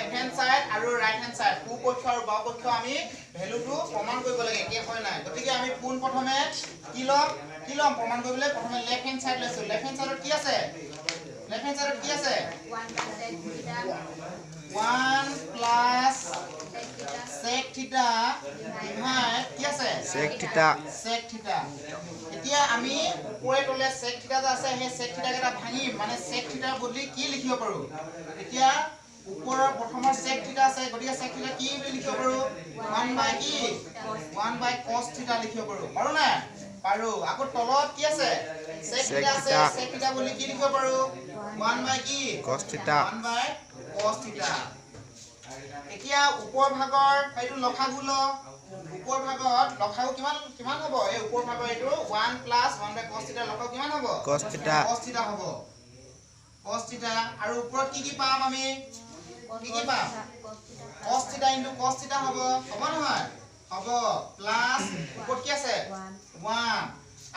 left hand side আৰু right hand side পূব পক্ষ আৰু বাও পক্ষ আমি ভ্যালুটো প্ৰমাণ কৰিব লাগে কি হয় নাই গতিকে আমি পোন প্ৰথমে কি লম প্ৰমাণ কৰিবলৈ প্ৰথমে লেফট হ্যান্ড সাইড লৈছো লেফট হ্যান্ড সাইডত কি আছে লেফট হ্যান্ড সাইডত কি আছে 1 প্লাস sec থিটা ডিভাইড কি আছে sec থিটা এতিয়া আমি ওপৰে তলে sec থিটা আছে হে sec থিটা কেটা ভাঙি মানে sec থিটাৰ বদলি কি লিখিব পাৰো এতিয়া ওপৰৰ প্ৰথমৰ sec থিটা আছে গতিকে sec থিটা কি বুলি লিখিব পাৰো 1 বাই কি 1 বাই cos থিটা লিখিব পাৰো না পাৰো আকৌ তলত কি আছে sec থিটা আছে sec থিটা বুলি কি লিখিব পাৰো 1 বাই কি cos থিটা 1 বাই cos থিটা এতিয়া ওপৰ ভাগৰ এইটো লখাগু ওপৰ ভাগত লখাগু কিমান হ'ব এই ওপৰ ভাগৰ এইটো 1 + 1 বাই cos থিটা লখাগু কিমান হ'ব cos থিটা হ'ব cos থিটা আৰু ওপৰত কি পাম আমি কি পাম cos থিটা * cos থিটা হ'ব নহয় হ'ব প্লাস ওপৰত কি আছে 1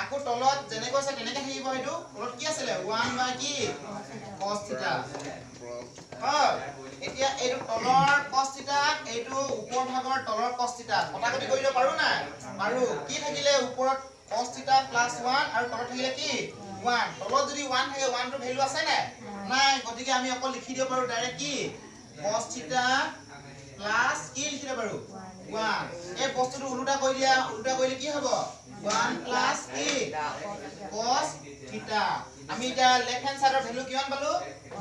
আকৌ তলত যেনেকৈ আছে তেনেকৈ থাকিব এইটো তলত কি আছিল 1 বাই কি cos থিটা এতিয়া এইটো তলৰ cos থিটা এইটো ওপৰ ভাগৰ তলৰ cos থিটা কটাকটি কৰিব পাৰো না পাৰো কি থাকিলে ওপৰত cos থিটা + 1 আৰু তলত থাকিলে কি 1 তলত যদি 1 থাকে 1 ৰ ভ্যালু আছে নাই গতিকে আমি অকল লিখি দিব পাৰো ডাইৰেক্ট কি cos থিটা প্লাস কি লিখি দিব পাৰো 1 এই বস্তুটো উল্টা কৰিলে কি হ'ব 1 প্লাস কি cos থিটা আমি এটা লেফট হ্যান্ড সাইডৰ ভ্যালু কিমান পালো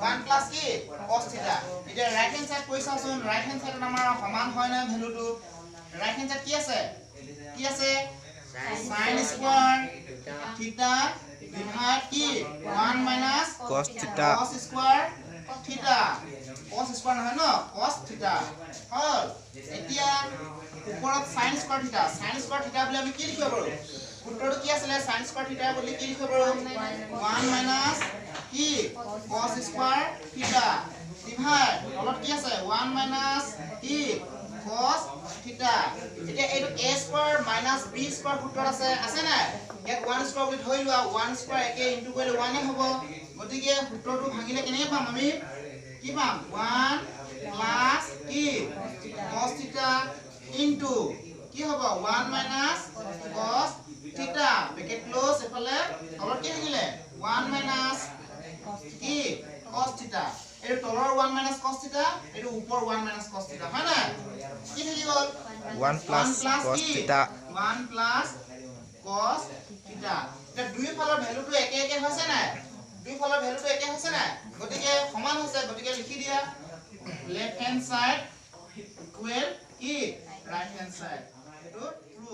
1 প্লাস কি cos থিটা এটা ৰাইট হ্যান্ড সাইড কৈছাচোন ৰাইট হ্যান্ড সাইডত আমাৰ সমান হয় না ভ্যালুটো রাইট হ্যান্ড সাইড কি আছে sin স্কয়ার থিটা ডিভাইড কি 1 মাইনাস cos থিটা cos স্কয়ার থিটা cos স্কয়ার নহয় ন cos থিটা হল এতিয়া ওপৰত sin স্কয়াৰ থিটা বুলি আমি কি লিখিব পাৰো সূত্ৰটো কি আছিল sin স্কয়াৰ থিটা বুলি কি লিখিব পাৰো 1 মাইনাস কি cos স্কয়ার থিটা ডিভাইড তলত কি আছে 1 মাইনাস কি cos থিটা এতিয়া এইটো a square minus b square সূত্ৰত আছে না ইয়াক 1 স্কয়াৰ বুলি ধৰি লোৱা 1 স্কয়াৰ একে ইনটু কৰিলে 1 এ হ'ব গতিকে সূত্ৰটো ভাঙিলে কেনেকৈ পাম আমি কি পাম 1 প্লাস কি cos থিটা ইনটু কি হ'ব 1 মাইনাস cos থিটা ব্ৰেকেট ক্লোজ এফালে তলত কি থাকিলে 1 মাইনাস কি cos থিটা এই তলৰ 1 মাইনাস cos থিটা এই ওপৰ 1 মাইনাস cos থিটা হয় না কি থাকি গল 1 প্লাস cos থিটা 1 প্লাস cos থিটা এটা দুই ফালৰ ভ্যালুটো একে হৈছে না দুই ফালৰ ভ্যালুটো একে হৈছে না গতিকে সমান হৈছে গতিকে লিখি দিয়া লেফট হ্যান্ড সাইড ইকুৱেল কি ৰাইট হ্যান্ড সাইড এটো ট্ৰু